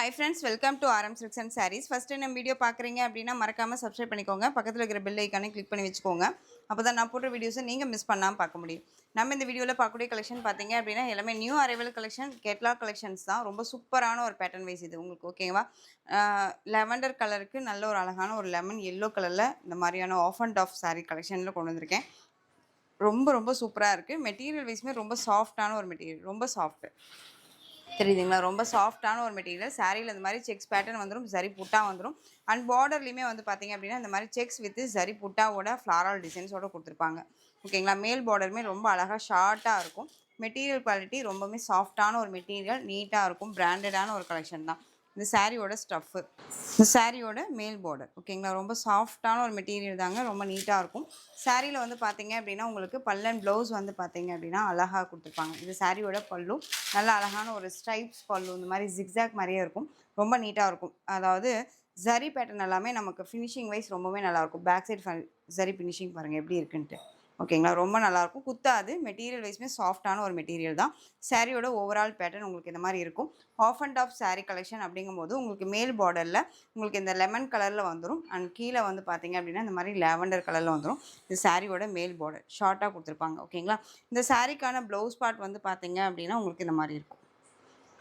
Hi friends, welcome to RM Silks and Sarees. First time நம்ம video பார்க்குறீங்க அப்படின்னா மறக்காம சப்ஸ்கிரைப் பண்ணிக்கோங்க. பக்கத்தில் இருக்கிற பெல் ஐக்கானை கிளிக் பண்ணி வச்சுக்கோங்க. அப்போ தான் நான் போடுற வீடியோஸை நீங்கள் மிஸ் பண்ணாமல் பார்க்க முடியும். நம்ம இந்த வீடியோவில் பார்க்கக்கூடிய கலெக்ஷன் பார்த்தீங்க அப்படின்னா எல்லாமே new arrival collection, catalogue collections தான். ரொம்ப சூப்பரான ஒரு பேட்டர்ன் வைஸ் இது உங்களுக்கு ஓகேவா? லெவண்டர் கலருக்கு நல்ல ஒரு அழகான ஒரு லெமன் எல்லோ கலரில் இந்த மாதிரியான ஆஃப் அண்ட் ஆஃப் சாரீ கலெக்ஷனில் கொண்டு வந்திருக்கேன். ரொம்ப ரொம்ப சூப்பராக இருக்குது. மெட்டீரியல் வைஸுமே ரொம்ப சாஃப்டான ஒரு மெட்டீரியல், ரொம்ப சாஃப்ட்டு தெரியுதுங்களா? ரொம்ப சாஃப்டான ஒரு மெட்டீரியல். சாரீல இந்த மாதிரி செக்ஸ் பேட்டர்ன் வந்துடும், ஜரி புட்டா வந்துடும். அண்ட் பார்டர்லையுமே வந்து பார்த்தீங்க அப்படின்னா இந்த மாதிரி செக்ஸ் வித் ஜரி புட்டாவோட ஃப்ளாரல் டிசைன்ஸோட கொடுத்துருப்பாங்க. ஓகேங்களா? மேல் பார்டருமே ரொம்ப அழகாக ஷார்ட்டாக இருக்கும். மெட்டீரியல் குவாலிட்டி ரொம்பவுமே சாஃப்டான ஒரு மெட்டீரியல், நீட்டாக இருக்கும். பிராண்டடான ஒரு கலெக்ஷன் தான். இந்த சாரியோட ஸ்டஃப்பு, இந்த சாரியோட மேல் பார்டர் ஓகேங்களா? ரொம்ப சாஃப்டான ஒரு மெட்டீரியல் தாங்க, ரொம்ப நீட்டாக இருக்கும். சாரியில் வந்து பார்த்தீங்க அப்படின்னா உங்களுக்கு பல்லன் ப்ளவுஸ் வந்து பார்த்தீங்க அப்படின்னா அழகாக கொடுத்துருப்பாங்க. இது சாரியோட பல்லு நல்ல அழகான ஒரு ஸ்ட்ரைப்ஸ் பல்லு, இந்த மாதிரி ஜிக்ஸாக் மாதிரியே இருக்கும். ரொம்ப நீட்டாக இருக்கும். அதாவது ஜரி பேட்டர்ன் எல்லாமே நமக்கு ஃபினிஷிங் வைஸ் ரொம்பவே நல்லாயிருக்கும். பேக் சைட் ஜரி ஃபினிஷிங் பாருங்கள் எப்படி இருக்குன்ட்டு. ஓகேங்களா? ரொம்ப நல்லாயிருக்கும். குத்தாது. மெட்டீரியல் வைஸ்மே சாஃப்டான ஒரு மெட்டீரியல் தான். சாரியோட ஓவரால் பேட்டர்ன் உங்களுக்கு இந்த மாதிரி இருக்கும். Half and half sari collection அப்படிங்கும்போது உங்களுக்கு மேல் பார்டரில் உங்களுக்கு இந்த லெமன் கலரில் வந்துடும். அண்ட் கீழே வந்து பார்த்தீங்க அப்படின்னா இந்த மாதிரி லாவெண்டர் கலரில் வந்துடும். இது சாரியோட மேல் பார்டர் ஷார்ட்டாக கொடுத்துருப்பாங்க. ஓகேங்களா? இந்த சாரிக்கான ப்ளவுஸ் பார்ட் வந்து பார்த்தீங்க அப்படின்னா உங்களுக்கு இந்த மாதிரி இருக்கும்.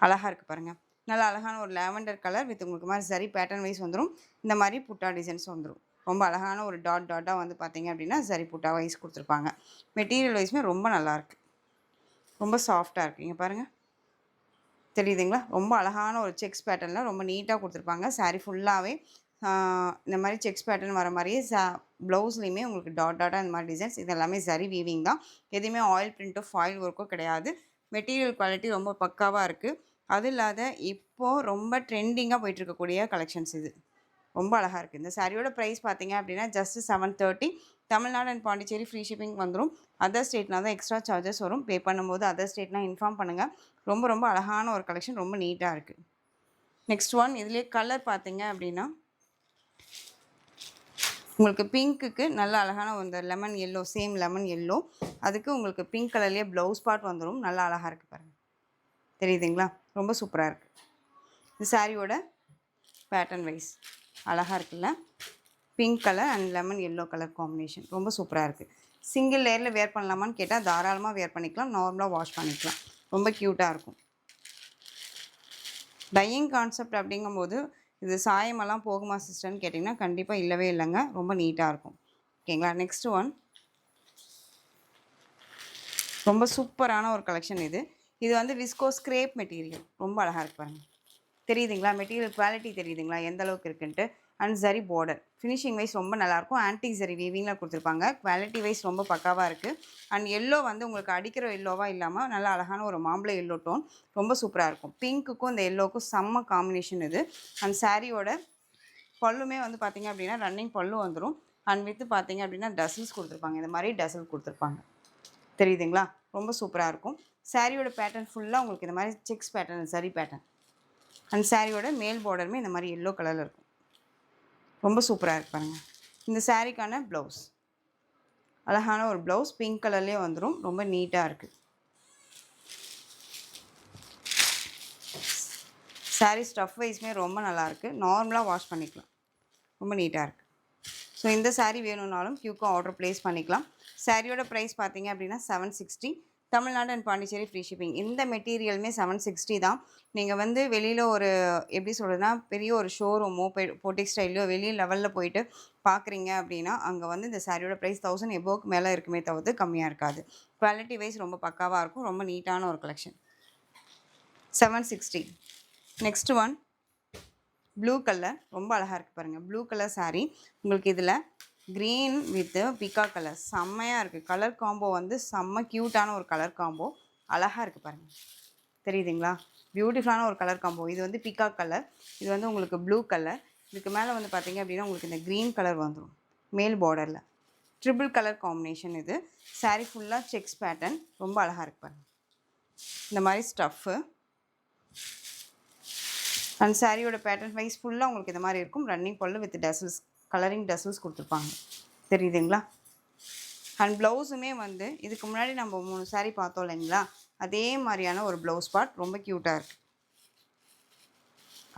அழகாக இருக்குது பாருங்கள். நல்லா அழகான ஒரு லாவெண்டர் கலர் வித் உங்களுக்கு மாதிரி சரி பேட்டர்ன் வைஸ் வந்துடும். இந்த மாதிரி புட்டா டிசைன்ஸ் வந்துடும். ரொம்ப அழகான ஒரு டாட்டாக வந்து பார்த்தீங்க அப்படின்னா சரி புட்டா வைஸ் கொடுத்துருப்பாங்க. மெட்டீரியல் வைஸுமே ரொம்ப நல்லாயிருக்கு. ரொம்ப சாஃப்டாக இருக்குது. இங்கே பாருங்கள் தெரியுதுங்களா? ரொம்ப அழகான ஒரு செக்ஸ் பேட்டர்னில் ரொம்ப நீட்டாக கொடுத்துருப்பாங்க. சாரீ ஃபுல்லாகவே இந்த மாதிரி செக்ஸ் பேட்டர்ன் வர மாதிரியே ப்ளவுஸ்லேயுமே உங்களுக்கு டாட்டாக இந்த மாதிரி டிசைன்ஸ் இது எல்லாமே சரி வீவிங் தான். எதுவுமே ஆயில் பிரிண்ட்டோ ஃபாயில் ஒர்க்கோ கிடையாது. மெட்டீரியல் குவாலிட்டி ரொம்ப பக்காவாக இருக்குது. அது இல்லாத இப்போது ரொம்ப ட்ரெண்டிங்காக போயிட்டுருக்கக்கூடிய கலெக்ஷன்ஸ் இது. ரொம்ப அழகாக இருக்குது. இந்த சாரியோட ப்ரைஸ் பார்த்தீங்க அப்படின்னா just 730. Tamil Nadu and Pondicherry free shipping வந்துடும். அதர் ஸ்டேட்னா தான் எக்ஸ்ட்ரா சார்ஜஸ் வரும். பே பண்ணும்போது அதர் ஸ்டேட்னா இன்ஃபார்ம் பண்ணுங்கள். ரொம்ப ரொம்ப அழகான ஒரு கலெக்ஷன், ரொம்ப நீட்டாக இருக்குது. நெக்ஸ்ட் ஒன் இதுலேயே கலர் பார்த்தீங்க அப்படின்னா உங்களுக்கு பிங்க்குக்கு நல்ல அழகான இந்த lemon yellow, same lemon yellow, அதுக்கு உங்களுக்கு பிங்க் கலர்லேயே ப்ளவுஸ் பார்ட் வந்துடும். நல்லா அழகாக இருக்குது பாருங்கள். தெரியுதுங்களா? ரொம்ப சூப்பராக இருக்குது. இந்த சாரியோட பேட்டர்ன் வைஸ் அழகாக இருக்குல்ல? Pink colour and lemon yellow colour combination ரொம்ப சூப்பராக இருக்குது. சிங்கிள் லேயரில் வேர் பண்ணலாமான்னு கேட்டால் தாராளமாக வேர் பண்ணிக்கலாம். நார்மலாக வாஷ் பண்ணிக்கலாம். ரொம்ப க்யூட்டாக இருக்கும். டையிங் கான்செப்ட் அப்படிங்கும்போது இது சாயமெல்லாம் போகுமா சிஸ்டர்னு கேட்டிங்கன்னா கண்டிப்பாக இல்லவே இல்லைங்க. ரொம்ப நீட்டாக இருக்கும். ஓகேங்களா? நெக்ஸ்ட் ஒன் ரொம்ப சூப்பரான ஒரு கலெக்ஷன் இது. இது வந்து விஸ்கோ ஸ்க்ரேப் மெட்டீரியல். ரொம்ப அழகாக இருக்கு பாருங்கள். தெரியுதுங்களா? மெட்டீரியல் குவாலிட்டி தெரியுதுங்களா எந்த அளவுக்கு இருக்குன்ட்டு. And zari border finishing wise ரொம்ப நல்லாயிருக்கும். ஆன்டிக் ஜரி வீவிங்கில் கொடுத்துருப்பாங்க. குவாலிட்டி வைஸ் ரொம்ப பக்காவாக இருக்குது. அண்ட் எல்லோ வந்து உங்களுக்கு அடிக்கிற எல்லோவாக இல்லாமல் நல்லா அழகான ஒரு மாம்பழ எல்லோ டோன், ரொம்ப சூப்பராக இருக்கும். பிங்க்குக்கும் இந்த எல்லோவுக்கும் செம்ம காம்பினேஷன் இது. அண்ட் சாரியோட பல்லுமே வந்து பார்த்திங்க அப்படின்னா ரன்னிங் பல்லு வந்துடும். அண்ட் வித்து பார்த்திங்க அப்படின்னா டசல்ஸ் கொடுத்துருப்பாங்க. இந்த மாதிரி டசல் கொடுத்துருப்பாங்க. தெரியுதுங்களா? ரொம்ப சூப்பராக இருக்கும். சாரியோட பேட்டர்ன் ஃபுல்லாக உங்களுக்கு இந்த மாதிரி செக்ஸ் பேட்டர்ன், சரி பேட்டர்ன். அண்ட் சாரியோட மேல் பார்டருமே இந்த மாதிரி எல்லோ கலரில் இருக்கும். ரொம்ப சூப்பராக இருக்கு பாருங்கள். இந்த சாரிக்கான ப்ளவுஸ் அழகான ஒரு ப்ளவுஸ் பிங்க் கலர்லேயே வந்துடும். ரொம்ப நீட்டாக இருக்குது. சாரீ ஸ்டஃப் வைஸ்மே ரொம்ப நல்லாயிருக்கு. நார்மலாக வாஷ் பண்ணிக்கலாம். ரொம்ப நீட்டாக இருக்குது. ஸோ இந்த சாரீ வேணும்னாலும் க்யூக்காக ஆர்டர் ப்ளேஸ் பண்ணிக்கலாம். சாரியோட ப்ரைஸ் பார்த்தீங்க அப்படின்னா 760. Tamil Nadu and Pondicherry free shipping. இந்த மெட்டீரியலுமே 760 தான். நீங்கள் வந்து வெளியில் ஒரு எப்படி சொல்கிறதுனா பெரிய ஒரு ஷோரூமோ பொட்டிக் ஸ்டைலையோ வெளியே லெவலில் போயிட்டு பார்க்குறீங்க அப்படின்னா அங்கே வந்து இந்த சாரியோட ப்ரைஸ் 1000 எபோவுக்கு மேலே இருக்குமே தவிர்த்து கம்மியாக இருக்காது. குவாலிட்டி வைஸ் ரொம்ப பக்காவாக இருக்கும். ரொம்ப நீட்டான ஒரு collection. 760. Next one blue colour ரொம்ப அழகாக இருக்குது பாருங்கள். ப்ளூ கலர் சாரீ உங்களுக்கு இதில் க்ரீன் வித்து பிகா கலர் செம்மையாக இருக்குது. கலர் காம்போ வந்து செம்ம க்யூட்டான ஒரு கலர் காம்போ. அழகாக இருக்குது பாருங்கள். தெரியுதுங்களா? பியூட்டிஃபுல்லான ஒரு கலர் காம்போ. இது வந்து பிகா கலர், இது வந்து உங்களுக்கு ப்ளூ கலர். இதுக்கு மேலே வந்து பார்த்திங்க அப்படின்னா உங்களுக்கு இந்த க்ரீன் கலர் வந்துடும் மேல் பார்டரில். ட்ரிபிள் கலர் காம்பினேஷன் இது. சாரீ ஃபுல்லாக செக்ஸ் பேட்டர்ன். ரொம்ப அழகாக இருக்குது பாருங்கள். இந்த மாதிரி ஸ்டஃப்பு அண்ட் சாரியோட பேட்டர்ன் வைஸ் ஃபுல்லாக உங்களுக்கு இந்த மாதிரி இருக்கும். ரன்னிங் பல்லு வித் டசல்ஸ், கலரிங் டசல்ஸ் கொடுத்துருப்பாங்க. தெரியுதுங்களா? அண்ட் ப்ளவுஸுமே வந்து இதுக்கு முன்னாடி நம்ம 3 சாரீ பார்த்தோம் இல்லைங்களா, அதே மாதிரியான ஒரு ப்ளவுஸ் பார்ட் ரொம்ப க்யூட்டாக இருக்குது.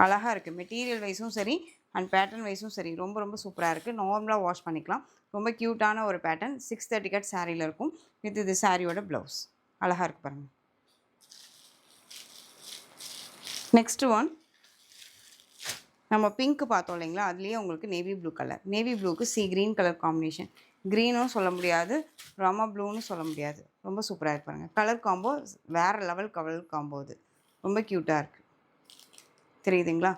அழகாக இருக்குது. மெட்டீரியல் வைஸும் சரி அண்ட் பேட்டர்ன் வைஸும் சரி ரொம்ப ரொம்ப சூப்பராக இருக்குது. நார்மலாக வாஷ் பண்ணிக்கலாம். ரொம்ப க்யூட்டான ஒரு பேட்டர்ன் 630 கட் சாரியில் இருக்கும். இது சாரியோட ப்ளவுஸ். அழகாக இருக்குது பாருங்கள். நெக்ஸ்ட்டு ஒன் நம்ம பிங்க் பார்த்தோம் இல்லைங்களா, அதுலேயே உங்களுக்கு நேவி ப்ளூ கலர். நேவி ப்ளூக்கு க்ரீன் கலர் காம்பினேஷன். க்ரீனும் சொல்ல முடியாது, ராமா ப்ளூன்னு சொல்ல முடியாது. ரொம்ப சூப்பராக இருக்கு பாருங்கள். கலர் காம்போ வேறு லெவல் கலர் காம்போ இது. ரொம்ப க்யூட்டாக இருக்குது. தெரியுதுங்களா?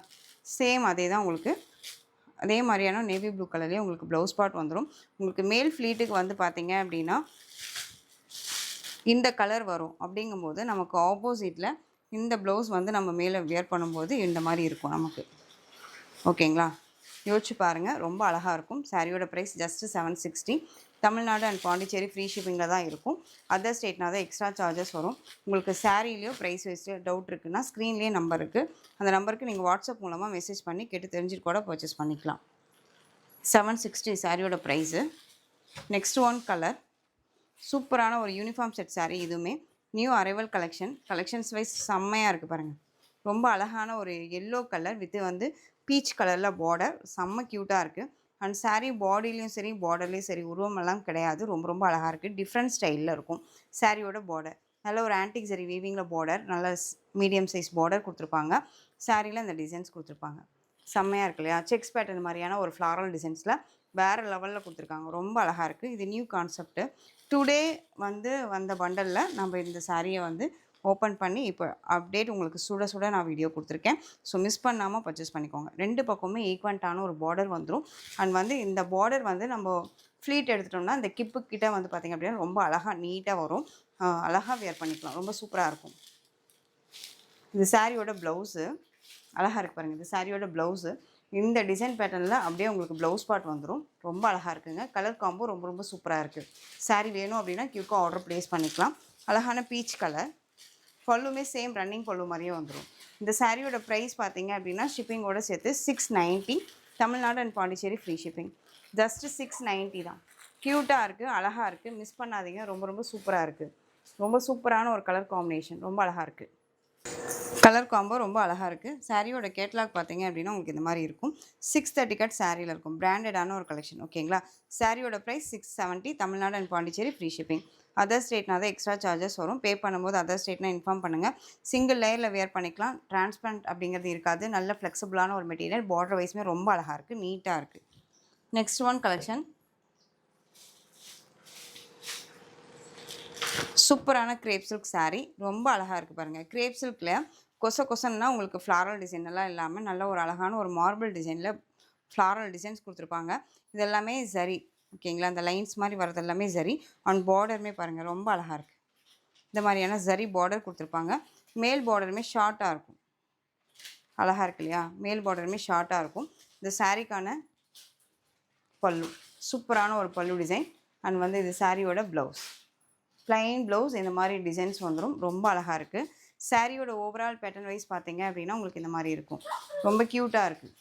சேம் அதே தான் உங்களுக்கு. அதே மாதிரியான நேவி ப்ளூ கலர்லேயே உங்களுக்கு ப்ளவுஸ் பார்ட் வந்துடும். உங்களுக்கு மேல் ஃப்ளீட்டுக்கு வந்து பார்த்தீங்க அப்படின்னா இந்த கலர் வரும். அப்படிங்கும்போது நமக்கு ஆப்போசிட்டில் இந்த ப்ளவுஸ் வந்து நம்ம மேலே வியர் பண்ணும்போது இந்த மாதிரி இருக்கும் நமக்கு. ஓகேங்களா? யோசிச்சு பாருங்கள். ரொம்ப அழகாக இருக்கும். சாரியோட price just 760. Tamil Nadu and Pondicherry free ஷிப்பிங்கில் தான் இருக்கும். அதர் ஸ்டேட்னா தான் எக்ஸ்ட்ரா சார்ஜஸ் வரும். உங்களுக்கு சாரீலேயோ ப்ரைஸ் வைஸ் டவுட் இருக்குன்னா ஸ்க்ரீன்லேயே நம்பர் இருக்குது. அந்த நம்பருக்கு நீங்கள் வாட்ஸ்அப் மூலமாக மெசேஜ் பண்ணி கேட்டு தெரிஞ்சுட்டு கூட பர்ச்சேஸ் பண்ணிக்கலாம். 760 சாரியோட ப்ரைஸு. Next one colour. சூப்பரான ஒரு யூனிஃபார்ம் செட் சாரீ. இதுவுமே நியூ அரைவல் கலெக்ஷன்ஸ் வைஸ் செம்மையாக இருக்குது பாருங்கள். ரொம்ப அழகான ஒரு எல்லோ கலர் வித் வந்து பீச் கலரில் பார்டர். செம்ம க்யூட்டாக இருக்குது. அண்ட் சாரீ பாடிலையும் சரி பார்டர்லேயும் சரி உருவமெல்லாம் கிடையாது. ரொம்ப ரொம்ப அழகாக இருக்குது. டிஃப்ரெண்ட் ஸ்டைலில் இருக்கும் சாரியோட பார்டர். நல்ல ஒரு ஆன்டிக் சரி வீவிங்கில் பார்டர், நல்ல மீடியம் சைஸ் பார்டர் கொடுத்துருப்பாங்க. சாரியில் இந்த டிசைன்ஸ் கொடுத்துருப்பாங்க. செம்மையாக இருக்கு இல்லையா? செக்ஸ் பேட்டர்ன் மாதிரியான ஒரு ஃப்ளாரல் டிசைன்ஸில் வேறு லெவலில் கொடுத்துருக்காங்க. ரொம்ப அழகாக இருக்குது. இது நியூ கான்செப்ட்டு. டுடே வந்து வந்த பண்டலில் நம்ம இந்த சாரியை வந்து ஓப்பன் பண்ணி இப்போ அப்டேட் உங்களுக்கு சுட சுட நான் வீடியோ கொடுத்துருக்கேன். ஸோ மிஸ் பண்ணாமல் பர்ச்சேஸ் பண்ணிக்கோங்க. ரெண்டு பக்கமுமே ஈக்வெண்ட்டான ஒரு பார்டர் வந்துடும். அண்ட் வந்து இந்த பார்டர் வந்து நம்ம ஃப்ளீட் எடுத்துட்டோம்னா இந்த கிட்ட வந்து பார்த்திங்க அப்படின்னா ரொம்ப அழகாக நீட்டாக வரும். அழகாக வியர் பண்ணிக்கலாம். ரொம்ப சூப்பராக இருக்கும். இது சாரியோட ப்ளவுஸு. அழகாக இருக்குது பாருங்கள். இது சாரியோட ப்ளவுஸு. இந்த டிசைன் பேட்டர்னில் அப்படியே உங்களுக்கு ப்ளவுஸ் பார்ட் வந்துடும். ரொம்ப அழகாக இருக்குங்க. கலர் காம்போ ரொம்ப ரொம்ப சூப்பராக இருக்குது. சாரீ வேணும் அப்படின்னா கியூக்காக ஆர்டர் ப்ளேஸ் பண்ணிக்கலாம். அழகான பீச் கலர். பல்லுமே சேம் ரன்னிங் பல்லு மாதிரியே வந்துடும். இந்த சாரியோட ப்ரைஸ் பார்த்தீங்க அப்படின்னா ஷிப்பிங்கோட சேர்த்து 690. Tamil Nadu and Pondicherry free shipping. Just 690 தான். க்யூட்டாக இருக்குது, அழகாக இருக்குது. மிஸ் பண்ணாதீங்க. ரொம்ப ரொம்ப சூப்பராக இருக்குது. ரொம்ப சூப்பரான ஒரு கலர் காம்பினேஷன். ரொம்ப அழகாக இருக்குது. கலர் காம்போ ரொம்ப அழகாக இருக்குது. சாரியோட கேட்லாக் பார்த்தீங்க அப்படின்னா உங்களுக்கு இந்த மாதிரி இருக்கும். 630 கட் சாரியில் இருக்கும். பிராண்டடான ஒரு கலெக்ஷன். ஓகேங்களா? சாரியோட price 670. Tamil Nadu and Pondicherry free shipping. Other ஸ்டேட்னா தான் எக்ஸ்ட்ரா சார்ஜஸ் வரும். பே பண்ணும்போது அதர் ஸ்டேட்னா இன்ஃபார்ம் பண்ணுங்கள். சிங்கிள் லேயரில் வியர் பண்ணிக்கலாம். டிரான்ஸ்பரண்ட் அப்படிங்கிறது இருக்காது. நல்ல ஃப்ளெக்சிபிளான ஒரு மெட்டீரியல். பார்டர் வைஸுமே ரொம்ப அழகாக இருக்குது, நீட்டாக இருக்குது. Next one collection. சூப்பரான கிரேப் சில்க் சாரீ. ரொம்ப அழகாக இருக்குது பாருங்கள். கிரேப் சில்கில் கொசன்னா உங்களுக்கு ஃப்ளாரல் டிசைன் எல்லாம் இல்லாமல் நல்ல ஒரு அழகான ஒரு மார்பிள் டிசைனில் ஃப்ளாரல் டிசைன்ஸ் கொடுத்துருப்பாங்க. இது எல்லாமே சரி. ஓகேங்களா? அந்த லைன்ஸ் மாதிரி வரது எல்லாமே சரி. அண்ட் பார்டருமே பாருங்கள் ரொம்ப அழகாக இருக்குது. இந்த மாதிரியான சரி பார்டர் கொடுத்துருப்பாங்க. மேல் பார்டருமே ஷார்ட்டாக இருக்கும். அழகாக இருக்கு இல்லையா? மேல் பார்டருமே ஷார்ட்டாக இருக்கும். இந்த சாரீக்கான பல்லு சூப்பரான ஒரு பல்லு டிசைன். அண்ட் வந்து இது சாரியோட ப்ளவுஸ். ப்ளைன் ப்ளவுஸ் இந்த மாதிரி டிசைன்ஸ் வந்துடும். ரொம்ப அழகாக இருக்குது. சாரியோட ஓவரால் பேட்டர்ன் வைஸ் பார்த்தீங்க அப்படின்னா உங்களுக்கு இந்த மாதிரி இருக்கும். ரொம்ப க்யூட்டாக இருக்குது.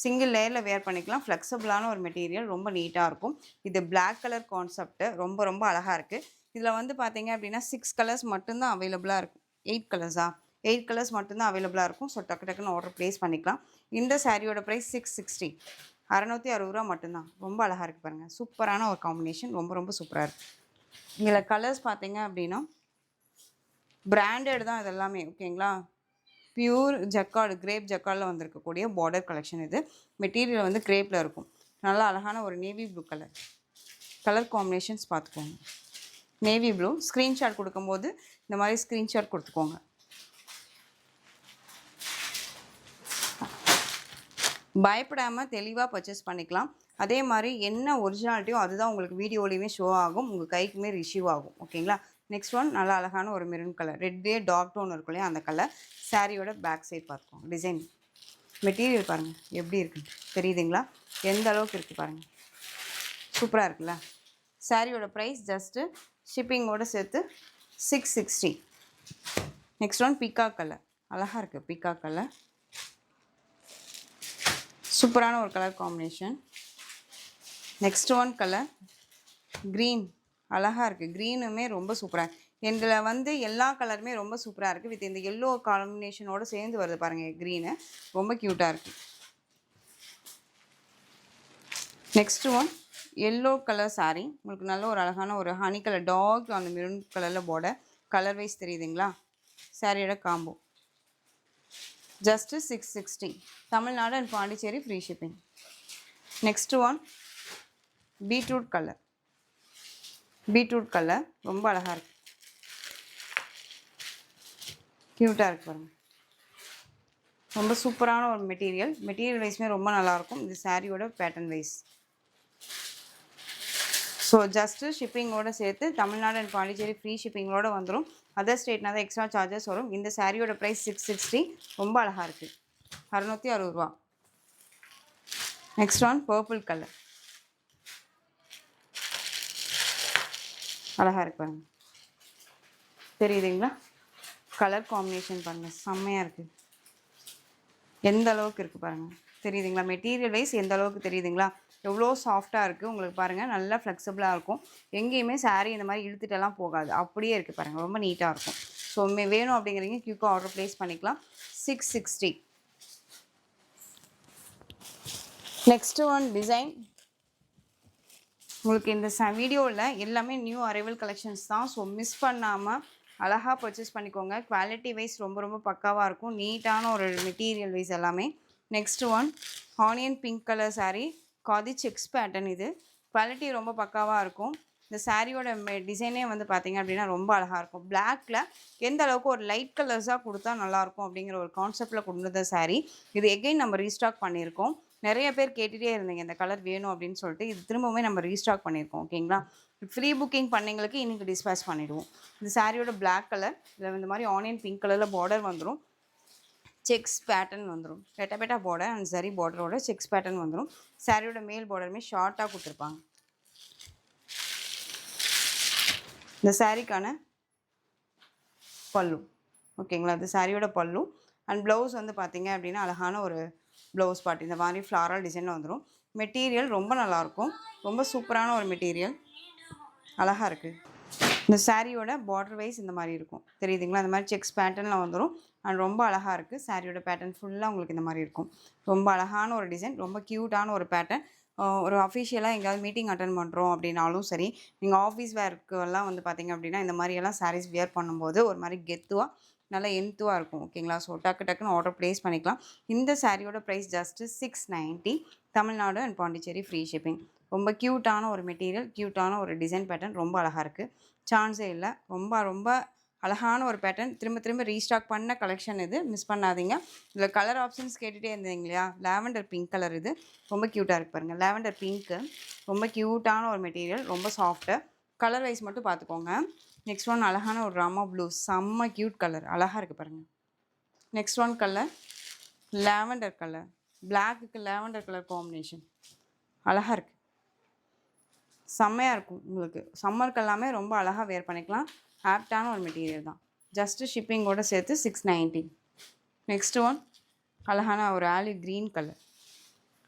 சிங்கிள் லேயரில் வேர் பண்ணிக்கலாம். ஃப்ளெக்சிபிளான ஒரு மெட்டீரியல். ரொம்ப நீட்டாக இருக்கும். இது பிளாக் கலர் கான்செப்ட்டு. ரொம்ப ரொம்ப அழகாக இருக்குது. இதில் வந்து பார்த்தீங்க அப்படின்னா 6 கலர்ஸ் மட்டும்தான் அவைலபிளாக இருக்கும். 8 கலர்ஸா? 8 கலர்ஸ் மட்டும்தான் அவைலபிளாக இருக்கும். ஸோ டக்குன்னு ஆர்டர் ப்ளேஸ் பண்ணிக்கலாம். இந்த சாரியோட ப்ரைஸ் 660. 660 ரூபா மட்டும்தான். ரொம்ப அழகாக இருக்குது பாருங்கள். சூப்பரான ஒரு காம்பினேஷன். ரொம்ப ரொம்ப சூப்பராக இருக்குது. இதில் கலர்ஸ் பார்த்தீங்க அப்படின்னா பிராண்டட் தான் இது எல்லாமே. ஓகேங்களா? பியூர் ஜக்கார்டு, கிரேப் ஜக்கார்டில் வந்திருக்கக்கூடிய பார்டர் கலெக்ஷன் இது. மெட்டீரியல் வந்து கிரேப்பில் இருக்கும். நல்லா அழகான ஒரு navy blue colour. Colour combinations பார்த்துக்கோங்க. Navy blue. ஸ்க்ரீன்ஷாட் கொடுக்கும்போது இந்த மாதிரி ஸ்க்ரீன்ஷாட் கொடுத்துக்கோங்க. பயப்படாமல் தெளிவாக பர்ச்சேஸ் பண்ணிக்கலாம். அதே மாதிரி என்ன ஒரிஜினாலிட்டியோ அதுதான் உங்களுக்கு வீடியோலையுமே ஷோ ஆகும். உங்கள் கைக்குமே ரிசீவ் ஆகும். ஓகேங்களா? நெக்ஸ்ட் ஒன் நல்லா அழகான ஒரு மெரூன் கலர். ரெட்லேயே டார்க் டோன் இருக்கும் இல்லையா? அந்த கலர். சாரியோட பேக் சைட் பார்த்துக்கோங்க. டிசைன் மெட்டீரியல் பாருங்கள் எப்படி இருக்குன்னு தெரியுதுங்களா? எந்த அளவுக்கு இருக்குது பாருங்கள். சூப்பராக இருக்குல்ல? சாரியோட ப்ரைஸ் ஜஸ்ட்டு ஷிப்பிங்கோடு சேர்த்து 660. Next one peacock colour. அழகாக இருக்குது பீகாக் கலர். சூப்பரான ஒரு colour combination. Next one colour green. அழகாக இருக்குது. க்ரீனுமே ரொம்ப சூப்பராக. இதில் வந்து எல்லா கலருமே ரொம்ப சூப்பராக இருக்குது. வித் இந்த எல்லோ காம்பினேஷனோட சேர்ந்து வருது பாருங்கள் க்ரீனு. ரொம்ப க்யூட்டாக இருக்குது. Next one yellow colour sari. உங்களுக்கு நல்ல ஒரு அழகான ஒரு ஹனி கலர் டார்க் அந்த மெரூன் கலரில் பார்டர். கலர் வைஸ் தெரியுதுங்களா? சாரியோட combo just 660. Tamil Nadu and Pondicherry free shipping. Next one beetroot colour. Beetroot colour ரொம்ப அழகாக இருக்குது. க்யூட்டாக இருக்குது பாருங்கள். ரொம்ப சூப்பரான ஒரு மெட்டீரியல். மெட்டீரியல் வைஸுமே ரொம்ப நல்லாயிருக்கும். இது சாரியோட பேட்டர்ன் வைஸ். ஸோ ஜஸ்ட்டு ஷிப்பிங்கோடு சேர்த்து தமிழ்நாடு அண்ட் பாண்டிச்சேரி ஃப்ரீ ஷிப்பிங்கோடு வந்துடும். அதர் ஸ்டேட்னா தான் எக்ஸ்ட்ரா சார்ஜஸ் வரும். இந்த சாரியோட ப்ரைஸ் 660. ரொம்ப அழகாக இருக்குது. 660 ரூபா. Next one purple colour. அழகாக இருக்கு பாருங்கள். தெரியுதுங்களா? கலர் காம்பினேஷன் பாருங்கள், செம்மையாக இருக்குது. எந்த அளவுக்கு இருக்குது பாருங்கள். தெரியுதுங்களா? மெட்டீரியல் வைஸ் எந்த அளவுக்கு தெரியுதுங்களா? எவ்வளோ சாஃப்டாக இருக்குது உங்களுக்கு பாருங்கள். நல்லா ஃப்ளெக்சிபிளாக இருக்கும். எங்கேயுமே சாரீ இந்த மாதிரி இழுத்துட்டெல்லாம் போகாது. அப்படியே இருக்குது பாருங்கள். ரொம்ப நீட்டாக இருக்கும். ஸோ வேணும் அப்படிங்கிறீங்க குயிக்காக ஆர்டர் ப்ளேஸ் பண்ணிக்கலாம். 660. Next one design. உங்களுக்கு இந்த வீடியோவில் எல்லாமே நியூ அரைவல் கலெக்ஷன்ஸ் தான். ஸோ மிஸ் பண்ணாமல் அழகாக பர்ச்சேஸ் பண்ணிக்கோங்க. குவாலிட்டி வைஸ் ரொம்ப ரொம்ப பக்காவாக இருக்கும். நீட்டான ஒரு மெட்டீரியல் வைஸ் எல்லாமே. Next one onion pink colour sari. Khadi sex pattern. இது குவாலிட்டி ரொம்ப பக்காவாக இருக்கும். இந்த சாரியோட டிசைனே வந்து பார்த்திங்க அப்படின்னா ரொம்ப அழகாக இருக்கும். பிளாக்கில் எந்த அளவுக்கு ஒரு லைட் கலர்ஸாக கொடுத்தா நல்லாயிருக்கும் அப்படிங்கிற ஒரு கான்செப்டில் கொண்டு வந்த சாரீ. இது எகைன் நம்ம ரீஸ்டாக் பண்ணியிருக்கோம். நிறைய பேர் கேட்டுகிட்டே இருந்தீங்க இந்த கலர் வேணும் அப்படின்னு சொல்லிட்டு. இது திரும்பவுமே நம்ம ரீஸ்டாக் பண்ணியிருக்கோம். ஓகேங்களா? ஃப்ரீ புக்கிங் பண்ணிங்களுக்கு இன்றைக்கி டிஸ்பேச் பண்ணிவிடுவோம். இந்த சாரியோட பிளாக் கலர். இதில் இந்த மாதிரி ஆனியன் பிங்க் கலரில் பார்டர் வந்துடும். செக்ஸ் பேட்டர்ன் வந்துடும். பெட்டா பார்டர் அண்ட் சரி பார்டரோட செக்ஸ் பேட்டர்ன் வந்துடும். சாரியோட மேல் பார்டருமே ஷார்ட்டாக கொடுத்துருப்பாங்க. இந்த சாரிக்கான பல்லு. ஓகேங்களா? இது சாரியோட பல்லு. அண்ட் ப்ளவுஸ் வந்து பார்த்திங்க அப்படின்னா அழகான ஒரு ப்ளவுஸ் பார்ட். இந்த மாதிரி ஃப்ளாரல் டிசைனில் வந்துடும். மெட்டீரியல் ரொம்ப நல்லாயிருக்கும். ரொம்ப சூப்பரான ஒரு மெட்டீரியல். அழகாக இருக்குது. இந்த சாரியோட பார்டர் வைஸ் இந்த மாதிரி இருக்கும். தெரியுதுங்களா? இந்த மாதிரி செக்ஸ் பேட்டர்னில் வந்துடும். அண்ட் ரொம்ப அழகாக இருக்குது. சாரியோட பேட்டர்ன் ஃபுல்லாக உங்களுக்கு இந்த மாதிரி இருக்கும். ரொம்ப அழகான ஒரு டிசைன். ரொம்ப க்யூட்டான ஒரு பேட்டர்ன். ஒரு அஃபிஷியலாக எங்கேயாவது மீட்டிங் அட்டன் பண்ணுறோம் அப்படின்னாலும் சரி, நீங்கள் ஆஃபீஸ் வேர்க்கெல்லாம் வந்து பார்த்திங்க அப்படின்னா இந்த மாதிரியெல்லாம் சாரீஸ் வியர் பண்ணும்போது ஒரு மாதிரி கெத்துவாக நல்லா எந்துவாக இருக்கும். ஓகேங்களா? ஸோ டக்குன்னு ஆர்டர் ப்ளேஸ் பண்ணிக்கலாம். இந்த சாரியோட price just 690. Tamil Nadu and Pondicherry free shipping. ரொம்ப க்யூட்டான ஒரு மெட்டீரியல், க்யூட்டான ஒரு டிசைன் பேட்டர்ன். ரொம்ப அழகாக இருக்குது. சான்ஸே இல்லை. ரொம்ப ரொம்ப அழகான ஒரு பேட்டர்ன். திரும்ப ரீஸ்டாக் பண்ண கலெக்ஷன் இது. மிஸ் பண்ணாதீங்க. இதில் கலர் ஆப்ஷன்ஸ் கேட்டுகிட்டே இருந்தீங்க இல்லையா? Lavender pink colour. இது ரொம்ப க்யூட்டாக இருக்குது பாருங்கள். லாவெண்டர் பிங்க்கு ரொம்ப க்யூட்டான ஒரு மெட்டீரியல். ரொம்ப சாஃப்ட்டு. கலர் வைஸ் மட்டும் பார்த்துக்கோங்க. நெக்ஸ்ட் ஒன் அழகான ஒரு ராமா ப்ளூ. செம்ம க்யூட் கலர். அழகாக இருக்குது பாருங்கள். Next one colour lavender colour. பிளாக்குக்கு லாவெண்டர் கலர் காம்பினேஷன். அழகாக இருக்குது. செம்மையாக இருக்கும். உங்களுக்கு சம்மருக்கு எல்லாமே ரொம்ப அழகாக வேர் பண்ணிக்கலாம். ஆப்டான ஒரு மெட்டீரியல் தான். ஜஸ்ட்டு ஷிப்பிங்கோடு சேர்த்து 690. நெக்ஸ்ட்டு ஒன் அழகான ஒரு olive green colour.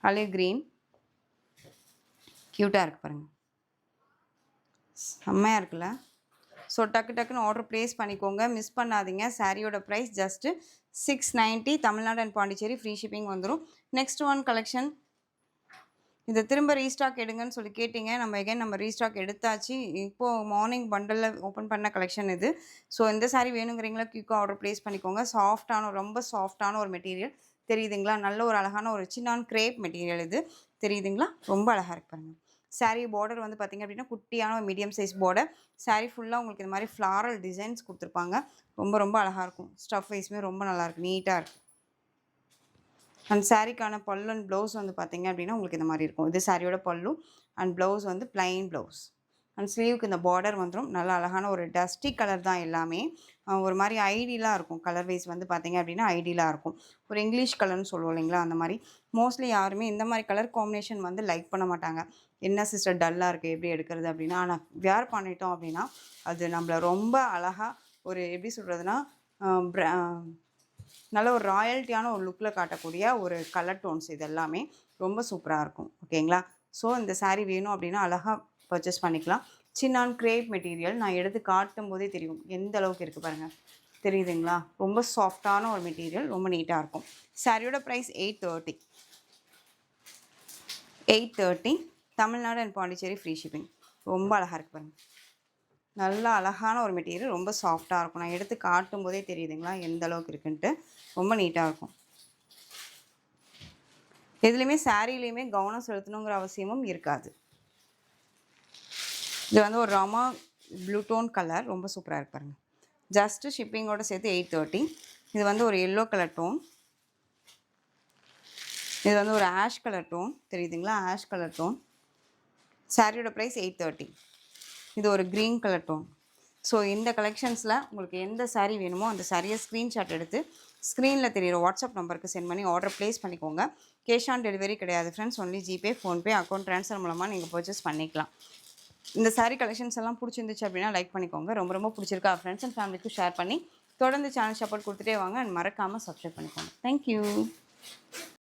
Olive green க்யூட்டாக இருக்குது பாருங்கள். செம்மையாக இருக்குல்ல? ஸோ டக்குன்னு ஆர்டர் ப்ளேஸ் பண்ணிக்கோங்க. மிஸ் பண்ணாதீங்க. சாரியோட price just 690. Tamil Nadu and Pondicherry free shipping வந்துடும். Next one collection. இதை திரும்ப ரீஸ்டாக் எடுங்கன்னு சொல்லி கேட்டிங்க. நம்ம ரீஸ்டாக் எடுத்தாச்சு. இப்போது மார்னிங் பண்டலில் ஓப்பன் பண்ண கலெக்ஷன் இது. ஸோ இந்த சாரீ வேணுங்கிறீங்களா குயிக்காக ஆர்டர் ப்ளேஸ் பண்ணிக்கோங்க. ரொம்ப சாஃப்டான ஒரு மெட்டீரியல். தெரியுதுங்களா? நல்ல ஒரு அழகான ஒரு சின்னான் கிரேப் மெட்டீரியல் இது. தெரியுதுங்களா? ரொம்ப அழகாக இருக்கு பாருங்கள். சாரீ பார்டர் வந்து பார்த்திங்க அப்படின்னா குட்டியான ஒரு மீடியம் சைஸ் பார்டர். சாரீ ஃபுல்லாக உங்களுக்கு இந்த மாதிரி ஃப்ளாரல் டிசைன்ஸ் கொடுத்துருப்பாங்க. ரொம்ப அழகாக இருக்கும். ஸ்டஃப் வைஸுமே ரொம்ப நல்லாயிருக்கு. நீட்டாக இருக்குது. அண்ட் சாரீக்கான பல்லு அண்ட் ப்ளவுஸ் வந்து பார்த்திங்க அப்படின்னா உங்களுக்கு இந்த மாதிரி இருக்கும். இது சாரியோட பல்லு அண்ட் ப்ளவுஸ் வந்து ப்ளைன் ப்ளவுஸ். அண்ட் ஸ்லீவுக்கு இந்த பார்டர் வந்துடும். நல்லா அழகான ஒரு டஸ்டி கலர் தான் எல்லாமே. ஒரு மாதிரி ஐடியலாக இருக்கும். கலர் வைஸ் வந்து பார்த்திங்க அப்படின்னா ஐடியலாக இருக்கும். ஒரு இங்கிலீஷ் கலர்னு சொல்லுவோம் இல்லைங்களா? அந்த மாதிரி மோஸ்ட்லி யாருமே இந்த மாதிரி கலர் காம்பினேஷன் வந்து லைக் பண்ண மாட்டாங்க. என்ன சிஸ்டர் டல்லாக இருக்குது, எப்படி எடுக்கிறது அப்படின்னா. ஆனால் வேர் பண்ணிட்டோம் அப்படின்னா அது நம்மளை ரொம்ப அழகாக ஒரு எப்படி சொல்கிறதுனா நல்ல ஒரு ராயல்ட்டியான ஒரு லுக்கில் காட்டக்கூடிய ஒரு கலர் டோன்ஸ். இது எல்லாமே ரொம்ப சூப்பராக இருக்கும். ஓகேங்களா? ஸோ இந்த சாரீ வேணும் அப்படின்னா அழகாக பர்ச்சேஸ் பண்ணிக்கலாம். Chinnan grape material. நான் எடுத்து காட்டும் போதே தெரியும் எந்த அளவுக்கு இருக்குது பாருங்கள். தெரியுதுங்களா? ரொம்ப சாஃப்டான ஒரு மெட்டீரியல், ரொம்ப நீட்டாக இருக்கும். சாரியோட price 830. 830. Tamil Nadu and Pondicherry free shipping. ரொம்ப அழகாக இருக்குது பாருங்கள். நல்லா அழகான ஒரு மெட்டீரியல், ரொம்ப சாஃப்டாக இருக்கும். நான் எடுத்து காட்டும் போதே தெரியுதுங்களா எந்த அளவுக்கு இருக்குன்ட்டு. ரொம்ப நீட்டாக இருக்கும். எதுலேயுமே சாரீலேயுமே கவனம் செலுத்தணுங்கிற அவசியமும் இருக்காது. இது வந்து ஒரு ராமா ப்ளூ டோன் கலர், ரொம்ப சூப்பராக இருக்கு பாருங்கள். ஜஸ்ட்டு ஷிப்பிங்கோடு சேர்த்து 830. இது வந்து ஒரு எல்லோ கலர் டோன். இது வந்து ஒரு ஆஷ் கலர் டோன், தெரியுதுங்களா? Ash colour tone. சாரியோட ப்ரைஸ் 830. இது ஒரு க்ரீன் கலர் டோன். ஸோ இந்த கலெக்ஷன்ஸில் உங்களுக்கு எந்த சாரீ வேணுமோ அந்த சாரியை ஸ்க்ரீன்ஷாட் எடுத்து ஸ்க்ரீனில் தெரியுற வாட்ஸ்அப் நம்பருக்கு சென்ட் பண்ணி ஆர்டர் ப்ளேஸ் பண்ணிக்கோங்க. கேஷ் ஆன் டெலிவரி கிடையாது friends. Only GPay, PhonePe, account transfer மூலமாக நீங்கள் பர்ச்சேஸ் பண்ணிக்கலாம். இந்த சாரீ கலெக்ஷன்ஸ் எல்லாம் பிடிச்சிருந்துச்சு அப்படின்னா லைக் பண்ணிக்கோங்க. ரொம்ப ரொம்ப பிடிச்சிருக்கா ஃப்ரெண்ட்ஸ் அண்ட் ஃபேமிலிக்கு ஷேர் பண்ணி தொடர்ந்து சேனல் சப்போர்ட் கொடுத்துட்டே வாங்க. அண்ட் மறக்காமல் சப்ஸ்கிரைப் பண்ணிக்கோங்க. தேங்க்யூ.